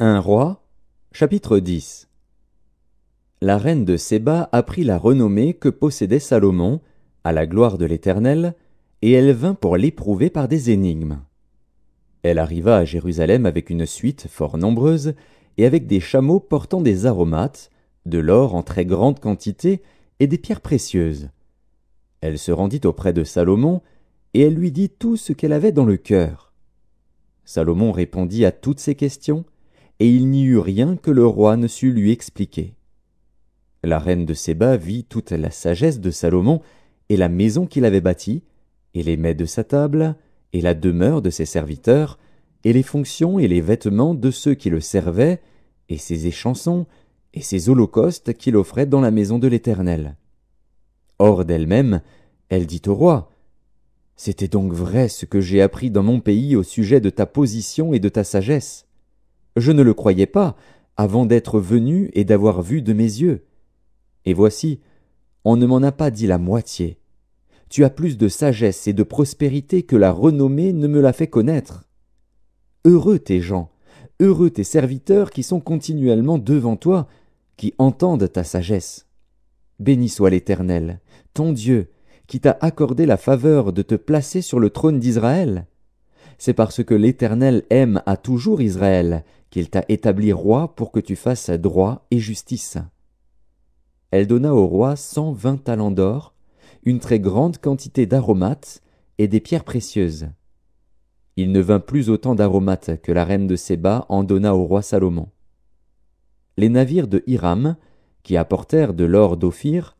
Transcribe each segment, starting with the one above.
Un roi, chapitre 10. La reine de Séba apprit la renommée que possédait Salomon, à la gloire de l'Éternel, et elle vint pour l'éprouver par des énigmes. Elle arriva à Jérusalem avec une suite fort nombreuse, et avec des chameaux portant des aromates, de l'or en très grande quantité, et des pierres précieuses. Elle se rendit auprès de Salomon, et elle lui dit tout ce qu'elle avait dans le cœur. Salomon répondit à toutes ses questions, et il n'y eut rien que le roi ne sût lui expliquer. La reine de Séba vit toute la sagesse de Salomon, et la maison qu'il avait bâtie, et les mets de sa table, et la demeure de ses serviteurs, et les fonctions et les vêtements de ceux qui le servaient, et ses échansons, et ses holocaustes qu'il offrait dans la maison de l'Éternel. Hors d'elle-même, elle dit au roi, « C'était donc vrai ce que j'ai appris dans mon pays au sujet de ta position et de ta sagesse. Je ne le croyais pas, avant d'être venu et d'avoir vu de mes yeux. Et voici, on ne m'en a pas dit la moitié. Tu as plus de sagesse et de prospérité que la renommée ne me l'a fait connaître. Heureux tes gens, heureux tes serviteurs qui sont continuellement devant toi, qui entendent ta sagesse. Béni soit l'Éternel, ton Dieu, qui t'a accordé la faveur de te placer sur le trône d'Israël. C'est parce que l'Éternel aime à toujours Israël qu'il t'a établi roi pour que tu fasses droit et justice. » Elle donna au roi 120 talents d'or, une très grande quantité d'aromates et des pierres précieuses. Il ne vint plus autant d'aromates que la reine de Séba en donna au roi Salomon. Les navires de Hiram, qui apportèrent de l'or d'Ophir,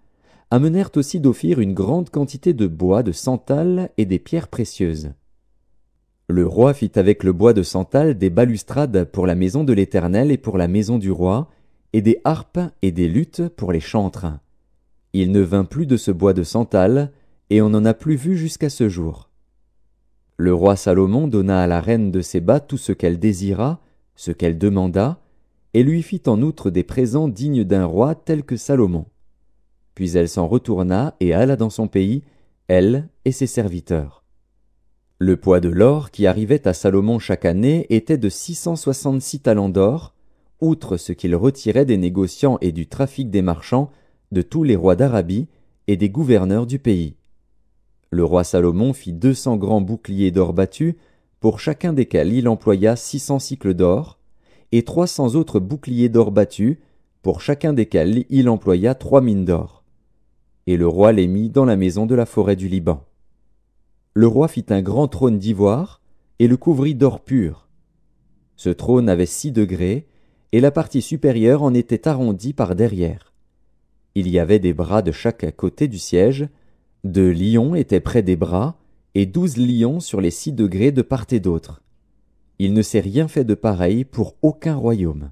amenèrent aussi d'Ophir une grande quantité de bois de santal et des pierres précieuses. Le roi fit avec le bois de santal des balustrades pour la maison de l'Éternel et pour la maison du roi, et des harpes et des luttes pour les chantres. Il ne vint plus de ce bois de santal, et on n'en a plus vu jusqu'à ce jour. Le roi Salomon donna à la reine de Séba tout ce qu'elle désira, ce qu'elle demanda, et lui fit en outre des présents dignes d'un roi tel que Salomon. Puis elle s'en retourna et alla dans son pays, elle et ses serviteurs. Le poids de l'or qui arrivait à Salomon chaque année était de 666 talents d'or, outre ce qu'il retirait des négociants et du trafic des marchands, de tous les rois d'Arabie et des gouverneurs du pays. Le roi Salomon fit 200 grands boucliers d'or battu, pour chacun desquels il employa 600 cycles d'or, et 300 autres boucliers d'or battus, pour chacun desquels il employa 3 mines d'or. Et le roi les mit dans la maison de la forêt du Liban. Le roi fit un grand trône d'ivoire, et le couvrit d'or pur. Ce trône avait 6 degrés, et la partie supérieure en était arrondie par derrière. Il y avait des bras de chaque côté du siège, 2 lions étaient près des bras, et 12 lions sur les 6 degrés de part et d'autre. Il ne s'est rien fait de pareil pour aucun royaume.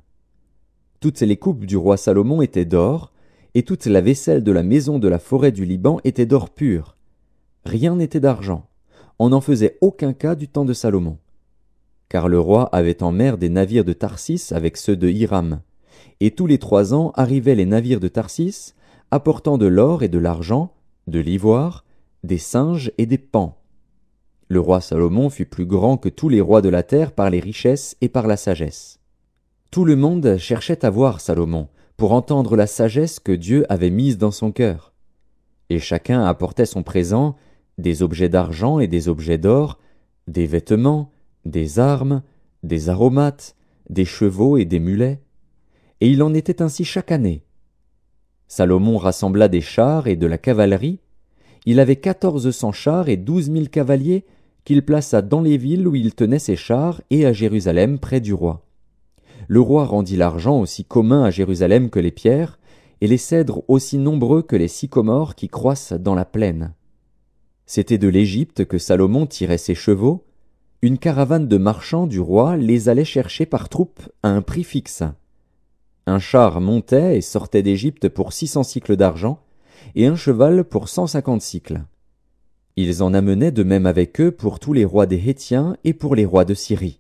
Toutes les coupes du roi Salomon étaient d'or, et toute la vaisselle de la maison de la forêt du Liban était d'or pur. Rien n'était d'argent. On n'en faisait aucun cas du temps de Salomon. Car le roi avait en mer des navires de Tarsis avec ceux de Hiram. Et tous les 3 ans arrivaient les navires de Tarsis, apportant de l'or et de l'argent, de l'ivoire, des singes et des paons. Le roi Salomon fut plus grand que tous les rois de la terre par les richesses et par la sagesse. Tout le monde cherchait à voir Salomon, pour entendre la sagesse que Dieu avait mise dans son cœur. Et chacun apportait son présent, des objets d'argent et des objets d'or, des vêtements, des armes, des aromates, des chevaux et des mulets. Et il en était ainsi chaque année. Salomon rassembla des chars et de la cavalerie. Il avait 1400 chars et 12 000 cavaliers qu'il plaça dans les villes où il tenait ses chars et à Jérusalem près du roi. Le roi rendit l'argent aussi commun à Jérusalem que les pierres, et les cèdres aussi nombreux que les sycomores qui croissent dans la plaine. C'était de l'Égypte que Salomon tirait ses chevaux. Une caravane de marchands du roi les allait chercher par troupes à un prix fixe. Un char montait et sortait d'Égypte pour 600 cycles d'argent, et un cheval pour 150 cycles. Ils en amenaient de même avec eux pour tous les rois des Hétiens et pour les rois de Syrie.